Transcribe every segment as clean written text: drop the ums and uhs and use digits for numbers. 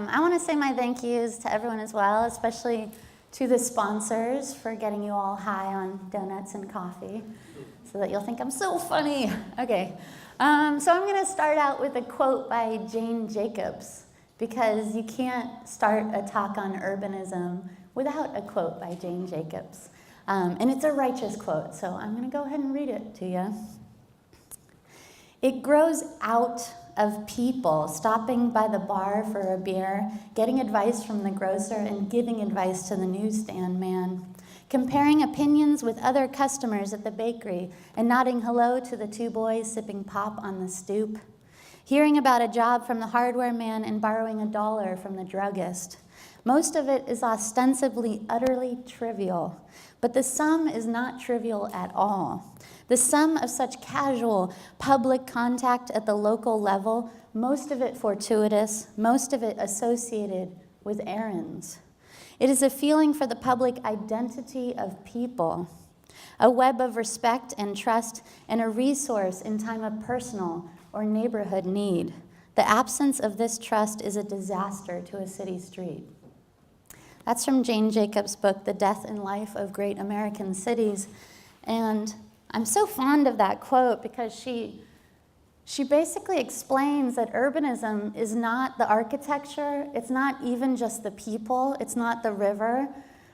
I want to say my thank yous to everyone as well, especially to the sponsors for getting you all high on donuts and coffee so that you'll think I'm so funny. Okay, so I'm going to start out with a quote by Jane Jacobs, because you can't start a talk on urbanism without a quote by Jane Jacobs. And it's a righteous quote, so I'm going to go ahead and read it to you. It grows out of people stopping by the bar for a beer, getting advice from the grocer, and giving advice to the newsstand man. Comparing opinions with other customers at the bakery and nodding hello to the two boys sipping pop on the stoop. Hearing about a job from the hardware man and borrowing $1 from the druggist. Most of it is ostensibly utterly trivial, but the sum is not trivial at all. The sum of such casual public contact at the local level, most of it fortuitous, most of it associated with errands. It is a feeling for the public identity of people, a web of respect and trust, and a resource in time of personal or neighborhood need. The absence of this trust is a disaster to a city street. That's from Jane Jacobs' book, The Death and Life of Great American Cities. And I'm so fond of that quote because she basically explains that urbanism is not the architecture, it's not even just the people, it's not the river.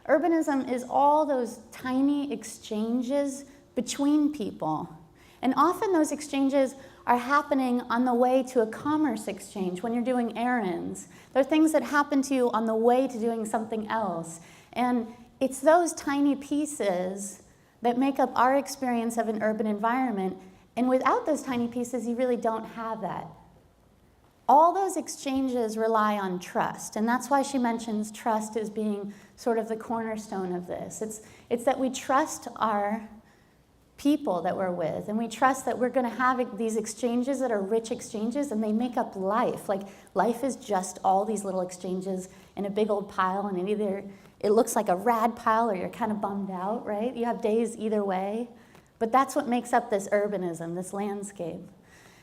Urbanism is all those tiny exchanges between people. And often those exchanges are happening on the way to a commerce exchange when you're doing errands. They're things that happen to you on the way to doing something else. And it's those tiny pieces that make up our experience of an urban environment. And without those tiny pieces, you really don't have that. All those exchanges rely on trust. And that's why she mentions trust as being sort of the cornerstone of this. It's that we trust our people that we're with, and we trust that we're going to have these exchanges that are rich exchanges, and they make up life. Like, life is just all these little exchanges in a big old pile, and it looks like a rad pile or you're kind of bummed out, right? You have days either way. But that's what makes up this urbanism, this landscape.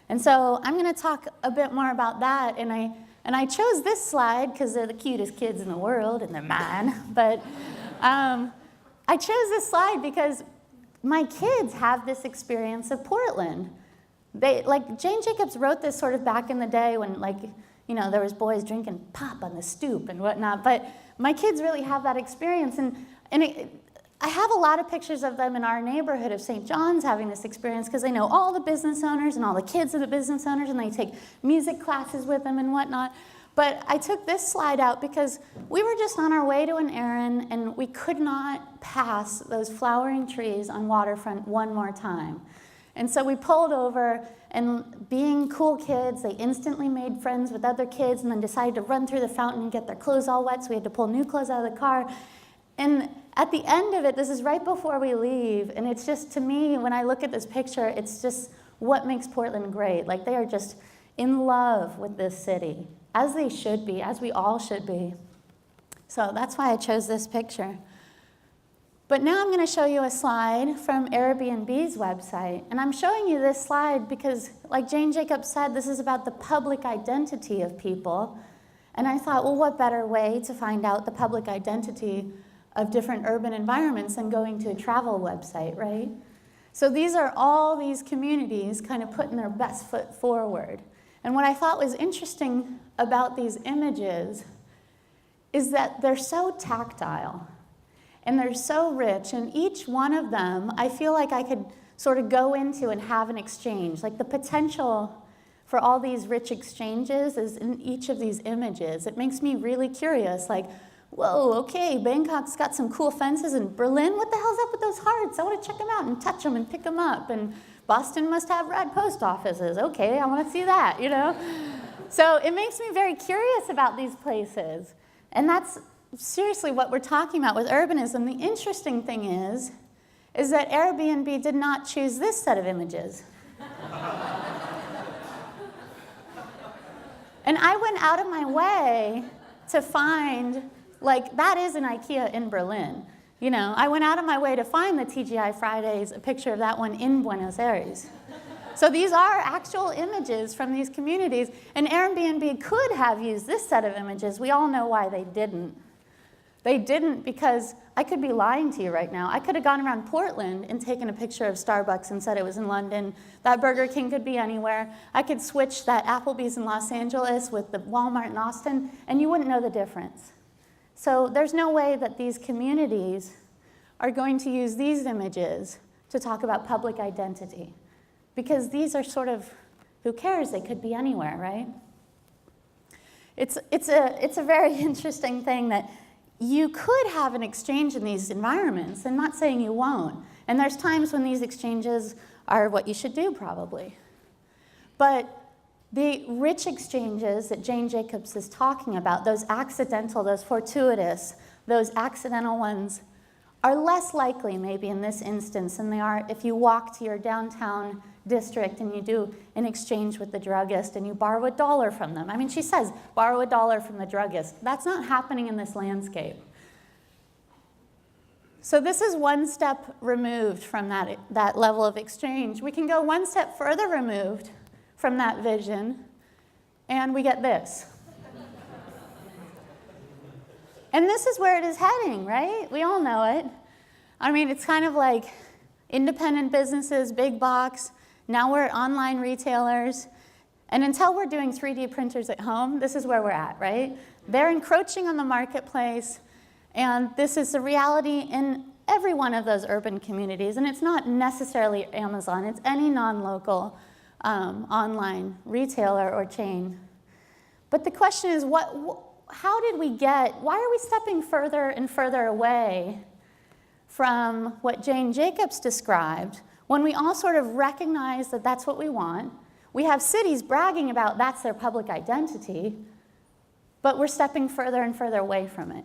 And so I'm going to talk a bit more about that, and I chose this slide because they're the cutest kids in the world, and they're mine. But I chose this slide because my kids have this experience of Portland. Jane Jacobs wrote this sort of back in the day when, there was boys drinking pop on the stoop and whatnot, but my kids really have that experience, I have a lot of pictures of them in our neighborhood of St. John's having this experience because they know all the business owners and all the kids of the business owners, and they take music classes with them and whatnot. But I took this slide out because we were just on our way to an errand, and we could not pass those flowering trees on Waterfront one more time. And so we pulled over, and being cool kids, they instantly made friends with other kids and then decided to run through the fountain and get their clothes all wet, so we had to pull new clothes out of the car. And at the end of it, this is right before we leave, and it's just, to me, when I look at this picture, it's just what makes Portland great. Like, they are just in love with this city, as they should be, as we all should be. So that's why I chose this picture. But now I'm going to show you a slide from Airbnb's website. And I'm showing you this slide because, like Jane Jacobs said, this is about the public identity of people. And I thought, well, what better way to find out the public identity of different urban environments than going to a travel website, right? So these are all these communities kind of putting their best foot forward. And what I thought was interesting about these images is that they're so tactile. And they're so rich, and each one of them, I feel like I could sort of go into and have an exchange. Like, the potential for all these rich exchanges is in each of these images. It makes me really curious, like, whoa, okay, Bangkok's got some cool fences, and Berlin, what the hell's up with those hearts? I want to check them out and touch them and pick them up. And Boston must have rad post offices. Okay, I want to see that, you know? So it makes me very curious about these places. And that's seriously what we're talking about with urbanism. The interesting thing is that Airbnb did not choose this set of images. And I went out of my way to find, like, that is an IKEA in Berlin. You know, I went out of my way to find the TGI Fridays, a picture of that one in Buenos Aires. So these are actual images from these communities, and Airbnb could have used this set of images. We all know why they didn't. They didn't because I could be lying to you right now. I could have gone around Portland and taken a picture of Starbucks and said it was in London. That Burger King could be anywhere. I could switch that Applebee's in Los Angeles with the Walmart in Austin, and you wouldn't know the difference. So there's no way that these communities are going to use these images to talk about public identity, because these are sort of, who cares? They could be anywhere, right? It's a very interesting thing that you could have an exchange in these environments. I'm not saying you won't. And there's times when these exchanges are what you should do, probably. But the rich exchanges that Jane Jacobs is talking about, those accidental, those fortuitous, those accidental ones, are less likely maybe in this instance than they are if you walk to your downtown district and you do an exchange with the druggist and you borrow $1 from them. I mean, she says, borrow $1 from the druggist. That's not happening in this landscape. So this is one step removed from that level of exchange. We can go one step further removed from that vision, and we get this. And this is where it is heading, right? We all know it. I mean, it's kind of like independent businesses, big box. Now we're online retailers. And until we're doing 3D printers at home, this is where we're at, right? They're encroaching on the marketplace, and this is the reality in every one of those urban communities. And it's not necessarily Amazon. It's any non-local online retailer or chain. But the question is, how did we why are we stepping further and further away from what Jane Jacobs described when we all sort of recognize that that's what we want? We have cities bragging about that's their public identity, but we're stepping further and further away from it.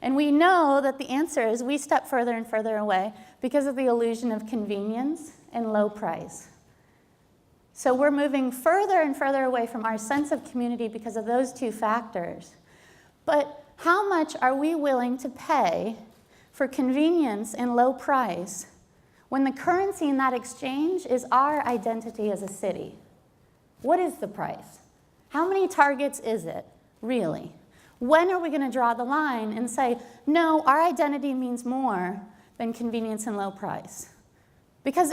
And we know that the answer is we step further and further away because of the illusion of convenience and low price. So we're moving further and further away from our sense of community because of those two factors. But how much are we willing to pay for convenience and low price when the currency in that exchange is our identity as a city? What is the price? How many targets is it, really? When are we going to draw the line and say, no, our identity means more than convenience and low price? Because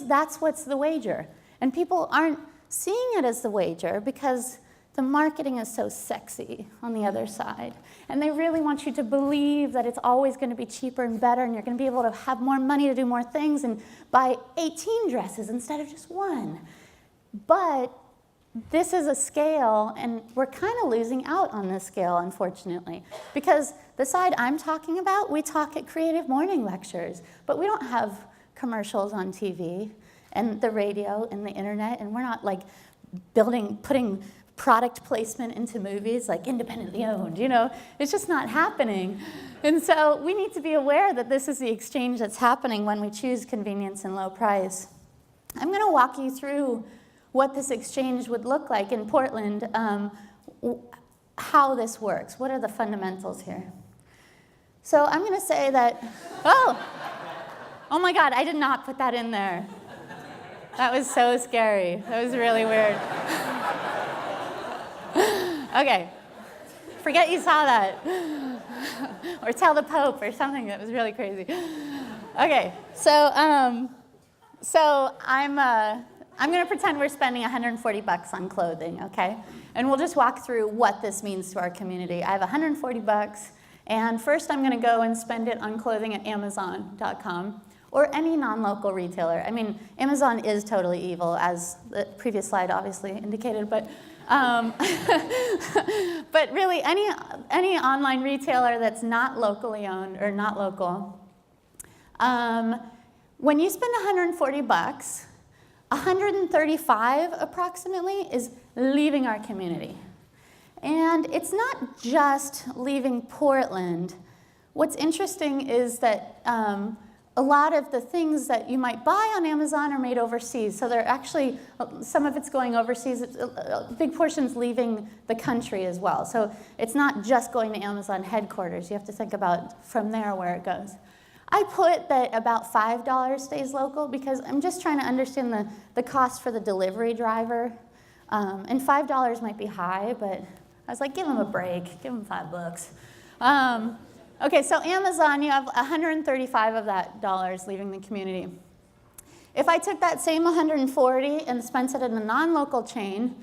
that's what's the wager. And people aren't seeing it as the wager because the marketing is so sexy on the other side. And they really want you to believe that it's always going to be cheaper and better, and you're going to be able to have more money to do more things and buy 18 dresses instead of just one. But this is a scale, and we're kind of losing out on this scale, unfortunately. Because the side I'm talking about, we talk at Creative Morning lectures, but we don't have commercials on TV and the radio and the internet, and we're not like putting product placement into movies like independently owned, you know? It's just not happening. And so we need to be aware that this is the exchange that's happening when we choose convenience and low price. I'm gonna walk you through what this exchange would look like in Portland, how this works. What are the fundamentals here? So I'm gonna say that, oh my God, I did not put that in there. That was so scary. That was really weird. Okay, forget you saw that. Or tell the Pope or something. That was really crazy. Okay, so I'm going to pretend we're spending $140 on clothing, okay? And we'll just walk through what this means to our community. I have $140, and first I'm going to go and spend it on clothing at Amazon.com. Or any non-local retailer. I mean, Amazon is totally evil, as the previous slide obviously indicated, but but really any online retailer that's not locally owned or not local. When you spend $140, 135 approximately is leaving our community. And it's not just leaving Portland. What's interesting is that a lot of the things that you might buy on Amazon are made overseas. So they're actually, some of it's going overseas, a big portion's leaving the country as well. So it's not just going to Amazon headquarters. You have to think about from there where it goes. I put that about $5 stays local because I'm just trying to understand the cost for the delivery driver. And $5 might be high, but I was like, give them a break, give them $5. Okay, so Amazon, you have 135 of that dollars leaving the community. If I took that same 140 and spent it in a non-local chain,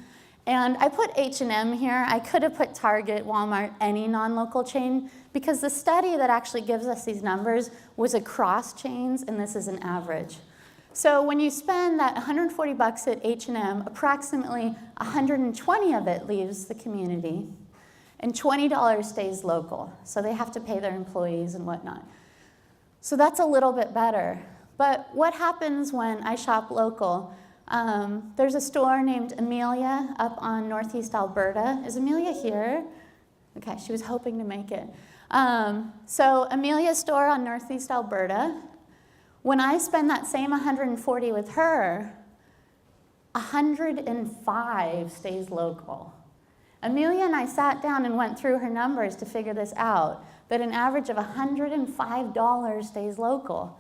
and I put H&M here, I could have put Target, Walmart, any non-local chain, because the study that actually gives us these numbers was across chains, and this is an average. So when you spend that 140 bucks at H&M, approximately 120 of it leaves the community, and $20 stays local. So they have to pay their employees and whatnot. So that's a little bit better. But what happens when I shop local? There's a store named Amelia up on Northeast Alberta. Is Amelia here? Okay, she was hoping to make it. So Amelia's store on Northeast Alberta, when I spend that same 140 with her, 105 stays local. Amelia and I sat down and went through her numbers to figure this out, that an average of $105 stays local.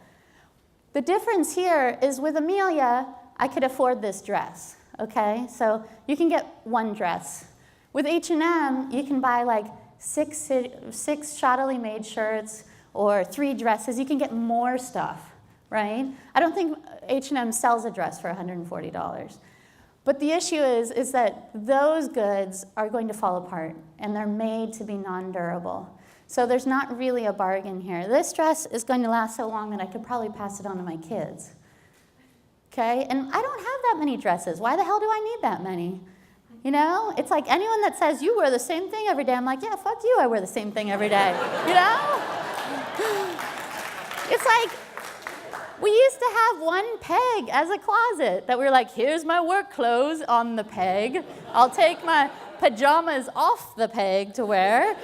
The difference here is with Amelia, I could afford this dress, okay? So you can get one dress. With H&M, you can buy like six shoddily made shirts or 3 dresses. You can get more stuff, right? I don't think H&M sells a dress for $140. But the issue is that those goods are going to fall apart, and they're made to be non-durable. So there's not really a bargain here. This dress is going to last so long that I could probably pass it on to my kids. Okay? And I don't have that many dresses. Why the hell do I need that many? You know? It's like anyone that says, you wear the same thing every day. I'm like, yeah, fuck you, I wear the same thing every day. You know? It's like, we used to have one peg as a closet that we were like, here's my work clothes on the peg. I'll take my pajamas off the peg to wear.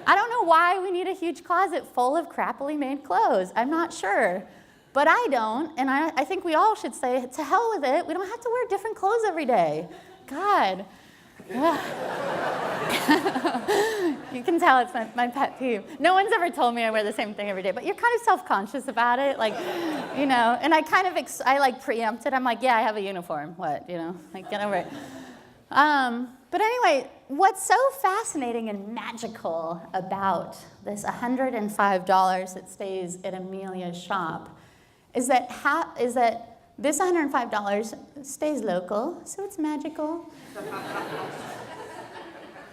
I don't know why we need a huge closet full of crappily made clothes. I'm not sure. But I don't, and I think we all should say, to hell with it. We don't have to wear different clothes every day. God. You can tell it's my pet peeve. No one's ever told me I wear the same thing every day, but you're kind of self-conscious about it, like, you know, and I kind of, I like preempt it. I'm like, yeah, I have a uniform, what, you know, like, get over it. But anyway, what's so fascinating and magical about this $105 that stays at Amelia's shop is that this $105 stays local, so it's magical.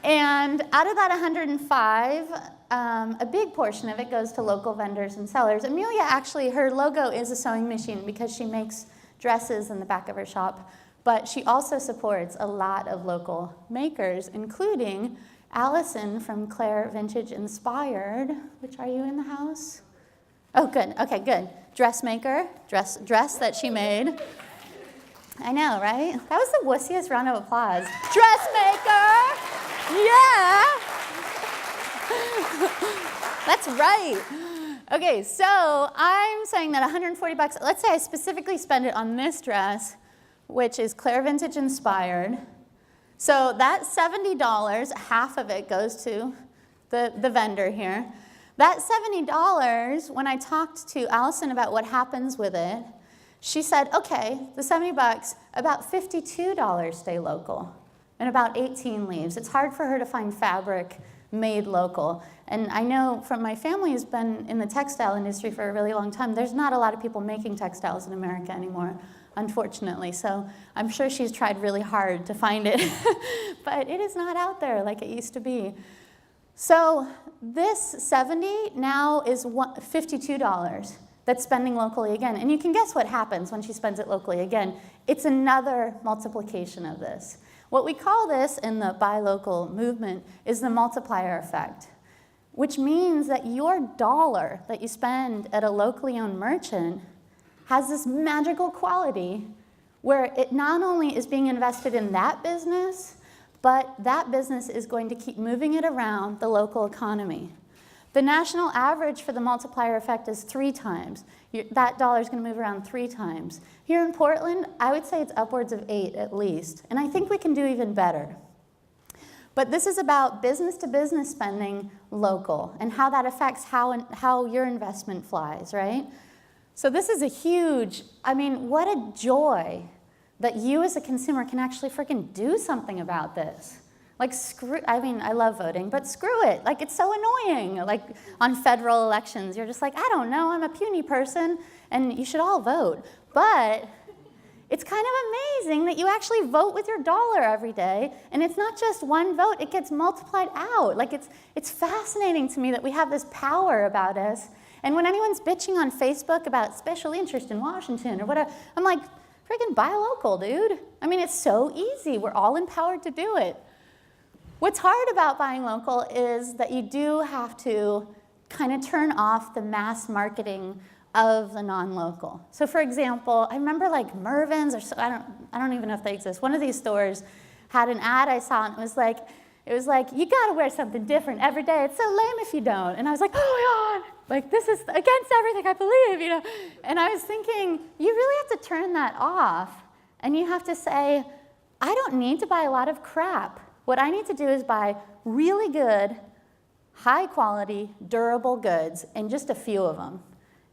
And out of that 105, a big portion of it goes to local vendors and sellers. Amelia actually, her logo is a sewing machine because she makes dresses in the back of her shop, but she also supports a lot of local makers, including Allison from Claire Vintage Inspired, which are you in the house? Oh, good, okay, good. Dressmaker, dress that she made. I know, right? That was the wussiest round of applause. Dressmaker! Yeah! That's right. Okay, so I'm saying that 140 bucks, let's say I specifically spend it on this dress, which is Claire Vintage Inspired. So that $70, half of it goes to the vendor here. That $70, when I talked to Allison about what happens with it, she said, okay, the 70 bucks, about $52 stay local, and about 18 leaves. It's hard for her to find fabric made local. And I know from my family who's been in the textile industry for a really long time, there's not a lot of people making textiles in America anymore, unfortunately. So I'm sure she's tried really hard to find it, but it is not out there like it used to be. So this 70 now is $52 that's spending locally again. And you can guess what happens when she spends it locally again. It's another multiplication of this. What we call this in the buy local movement is the multiplier effect, which means that your dollar that you spend at a locally owned merchant has this magical quality where it not only is being invested in that business, but that business is going to keep moving it around the local economy. The national average for the multiplier effect is 3 times. That dollar is going to move around 3 times. Here in Portland, I would say it's upwards of 8 at least, and I think we can do even better. But this is about business-to-business spending local and how that affects how your investment flies, right? So this is a huge, I mean, what a joy that you as a consumer can actually freaking do something about this. Like I mean, I love voting, but screw it. Like, it's so annoying. Like, on federal elections, you're just like, I don't know, I'm a puny person, and you should all vote. But it's kind of amazing that you actually vote with your dollar every day, and it's not just one vote, it gets multiplied out. Like, it's fascinating to me that we have this power about us. And when anyone's bitching on Facebook about special interest in Washington or whatever, I'm like, freaking buy local, dude. I mean, it's so easy. We're all empowered to do it. What's hard about buying local is that you do have to kind of turn off the mass marketing of the non-local. So for example, I remember like Mervyn's, or so, I don't even know if they exist. One of these stores had an ad I saw, and it was like, you gotta wear something different every day. It's so lame if you don't. And I was like, oh my God, like this is against everything I believe, you know? And I was thinking, you really have to turn that off, and you have to say, I don't need to buy a lot of crap. What I need to do is buy really good, high quality, durable goods, and just a few of them.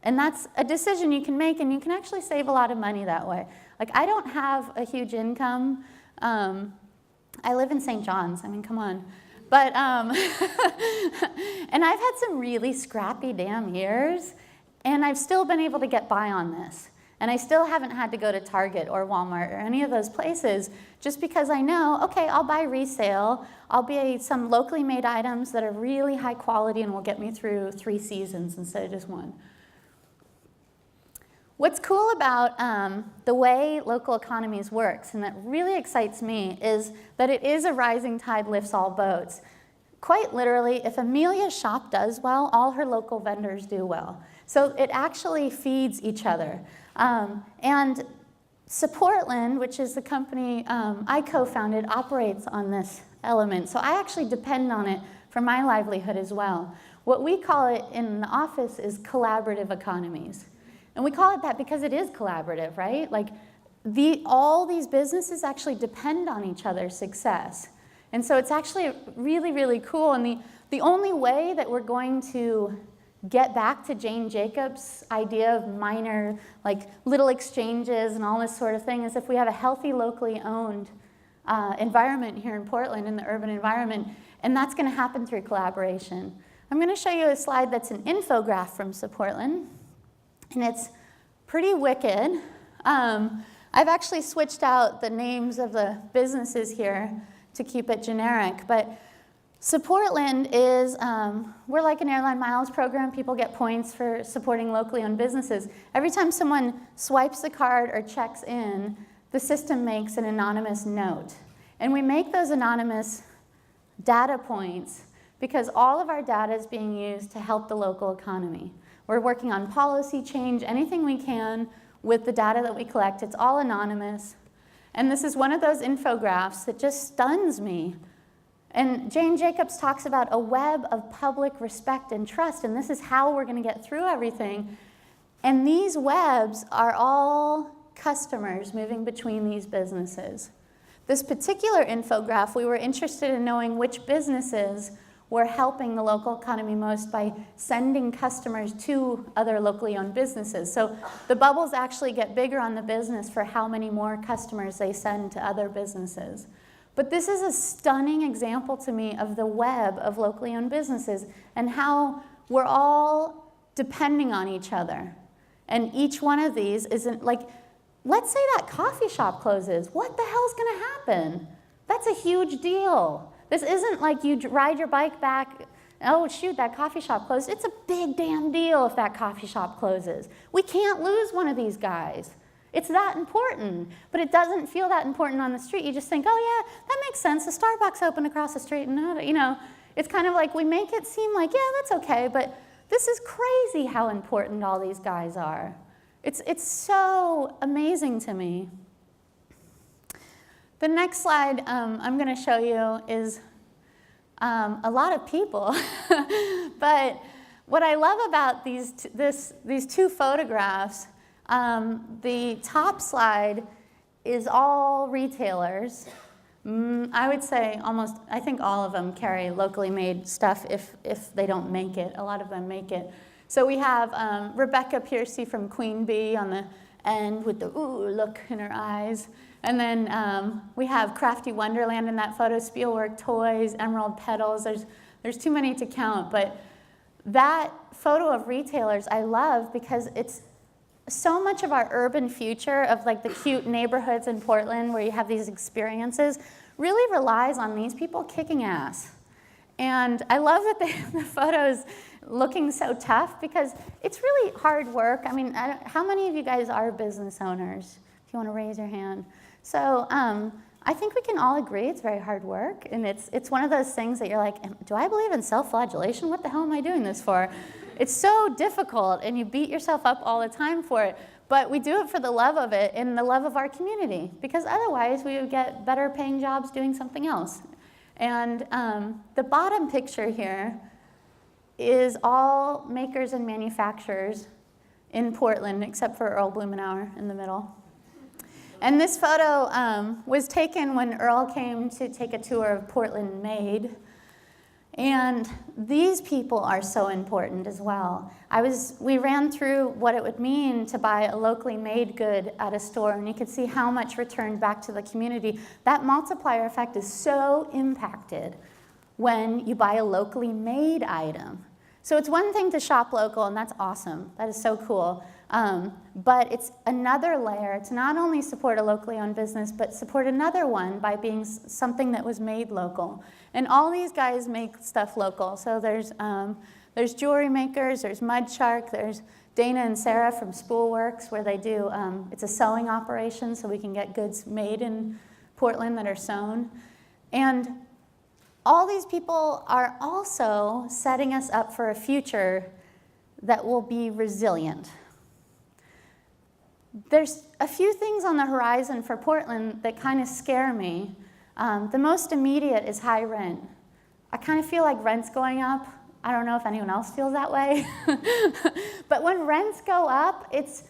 And that's a decision you can make, and you can actually save a lot of money that way. Like, I don't have a huge income. I live in St. John's, I mean, come on. But, and I've had some really scrappy damn years, and I've still been able to get by on this. And I still haven't had to go to Target or Walmart or any of those places just because I know, okay, I'll buy resale. I'll buy some locally made items that are really high quality and will get me through 3 seasons instead of just 1. What's cool about the way local economies works, and that really excites me, is that it is a rising tide lifts all boats. Quite literally, if Amelia's shop does well, all her local vendors do well. So it actually feeds each other. And Supportland, which is the company I co-founded, operates on this element. So I actually depend on it for my livelihood as well. What we call it in the office is collaborative economies. And we call it that because it is collaborative, right? Like, all these businesses actually depend on each other's success. And so it's actually really, really cool. And the only way that we're going to get back to Jane Jacobs' idea of minor, like, little exchanges and all this sort of thing is if we have a healthy, locally owned environment here in Portland, in the urban environment. And that's going to happen through collaboration. I'm going to show you a slide that's an infograph from Supportland. And it's pretty wicked. I've actually switched out the names of the businesses here to keep it generic. But Supportland is, we're like an airline miles program. People get points for supporting locally owned businesses. Every time someone swipes the card or checks in, the system makes an anonymous note. And we make those anonymous data points because all of our data is being used to help the local economy. We're working on policy change, anything we can with the data that we collect. It's all anonymous. And this is one of those infographics that just stuns me. And Jane Jacobs talks about a web of public respect and trust, and this is how we're going to get through everything. And these webs are all customers moving between these businesses. This particular infographic, we were interested in knowing which businesses were helping the local economy most by sending customers to other locally owned businesses. So the bubbles actually get bigger on the business for how many more customers they send to other businesses. But this is a stunning example to me of the web of locally owned businesses and how we're all depending on each other. And each one of these isn't like, let's say that coffee shop closes. What the hell's gonna happen? That's a huge deal. This isn't like you ride your bike back, oh shoot, that coffee shop closed. It's a big damn deal if that coffee shop closes. We can't lose one of these guys. It's that important, but it doesn't feel that important on the street. You just think, oh yeah, that makes sense. The Starbucks open across the street, and you know, it's kind of like we make it seem like, yeah, that's okay, but this is crazy how important all these guys are. It's so amazing to me. The next slide I'm going to show you is a lot of people. But what I love about these two photographs, the top slide is all retailers. I would say I think all of them carry locally made stuff if they don't make it. A lot of them make it. So we have Rebecca Piercy from Queen Bee on the end with the ooh look in her eyes. And then we have Crafty Wonderland in that photo, Spielwerk Toys, Emerald Petals. There's too many to count, but that photo of retailers I love because it's so much of our urban future of like the cute neighborhoods in Portland where you have these experiences really relies on these people kicking ass. And I love that the photos looking so tough because it's really hard work. I mean, how many of you guys are business owners? If you want to raise your hand. So I think we can all agree it's very hard work, and it's one of those things that you're like, do I believe in self-flagellation? What the hell am I doing this for? It's so difficult, and you beat yourself up all the time for it. But we do it for the love of it and the love of our community, because otherwise we would get better paying jobs doing something else. And the bottom picture here is all makers and manufacturers in Portland, except for Earl Blumenauer in the middle. And this photo was taken when Earl came to take a tour of Portland Made. And these people are so important as well. We ran through what it would mean to buy a locally made good at a store, and you could see how much returned back to the community. That multiplier effect is so impacted when you buy a locally made item. So it's one thing to shop local, and that's awesome. That is so cool. But it's another layer to not only support a locally owned business, but support another one by being something that was made local. And all these guys make stuff local. So there's jewelry makers, there's Mud Shark, there's Dana and Sarah from Spoolworks, where they do, it's a sewing operation, so we can get goods made in Portland that are sewn. And all these people are also setting us up for a future that will be resilient. There's a few things on the horizon for Portland that kind of scare me. The most immediate is high rent. I kind of feel like rent's going up. I don't know if anyone else feels that way. But when rents go up, it's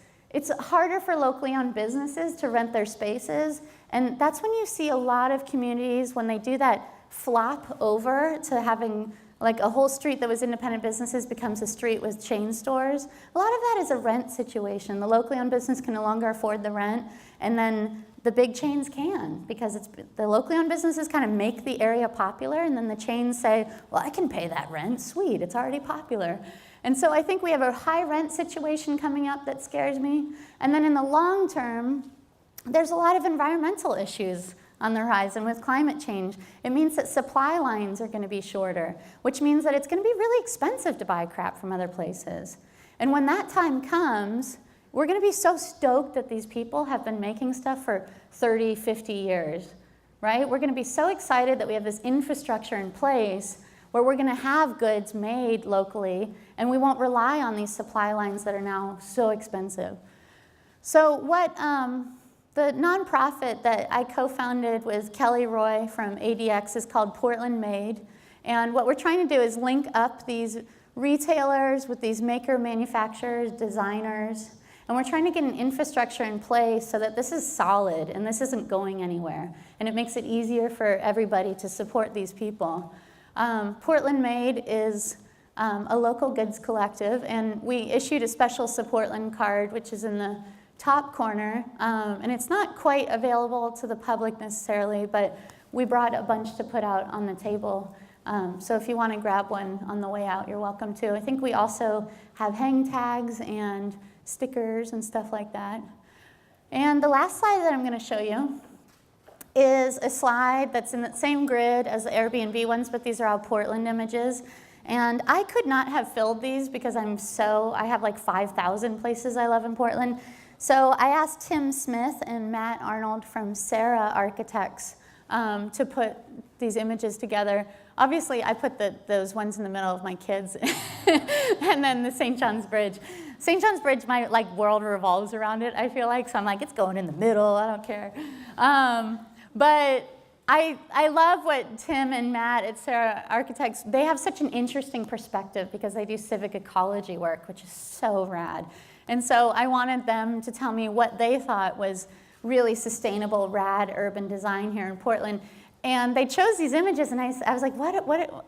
harder for locally owned businesses to rent their spaces. And that's when you see a lot of communities, when they do that flop over to having like a whole street that was independent businesses becomes a street with chain stores. A lot of that is a rent situation. The locally owned business can no longer afford the rent, and then the big chains can, because the locally owned businesses kind of make the area popular, and then the chains say, well, I can pay that rent, sweet, it's already popular. And so I think we have a high rent situation coming up that scares me. And then in the long term, there's a lot of environmental issues on the horizon with climate change. It means that supply lines are going to be shorter, which means that it's going to be really expensive to buy crap from other places. And when that time comes, we're going to be so stoked that these people have been making stuff for 30, 50 years, right? We're going to be so excited that we have this infrastructure in place where we're going to have goods made locally, and we won't rely on these supply lines that are now so expensive. So what the nonprofit that I co-founded with Kelly Roy from ADX is called Portland Made. And what we're trying to do is link up these retailers with these maker manufacturers, designers, and we're trying to get an infrastructure in place so that this is solid and this isn't going anywhere. And it makes it easier for everybody to support these people. Portland Made is a local goods collective, and we issued a special Supportland card, which is in the top corner, and it's not quite available to the public necessarily, but we brought a bunch to put out on the table. So if you want to grab one on the way out, you're welcome to. I think we also have hang tags and stickers and stuff like that. And the last slide that I'm going to show you is a slide that's in the same grid as the Airbnb ones, but these are all Portland images. And I could not have filled these because I have like 5,000 places I love in Portland. So I asked Tim Smith and Matt Arnold from Sarah Architects to put these images together. Obviously, I put those ones in the middle of my kids, and then the St. John's Bridge. St. John's Bridge, my world revolves around it, I feel like, so I'm like, it's going in the middle, I don't care. But I love what Tim and Matt at Sarah Architects, they have such an interesting perspective because they do civic ecology work, which is so rad. And so I wanted them to tell me what they thought was really sustainable, rad urban design here in Portland. And they chose these images, and I was like,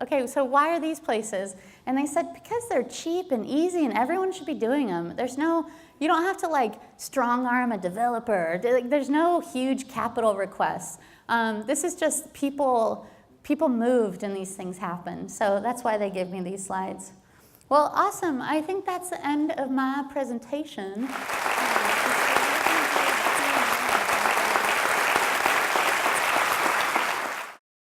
okay, so why are these places? And they said, because they're cheap and easy, and everyone should be doing them. You don't have to like strong arm a developer. There's no huge capital requests. This is just people moved and these things happen. So that's why they gave me these slides. Well, awesome. I think that's the end of my presentation.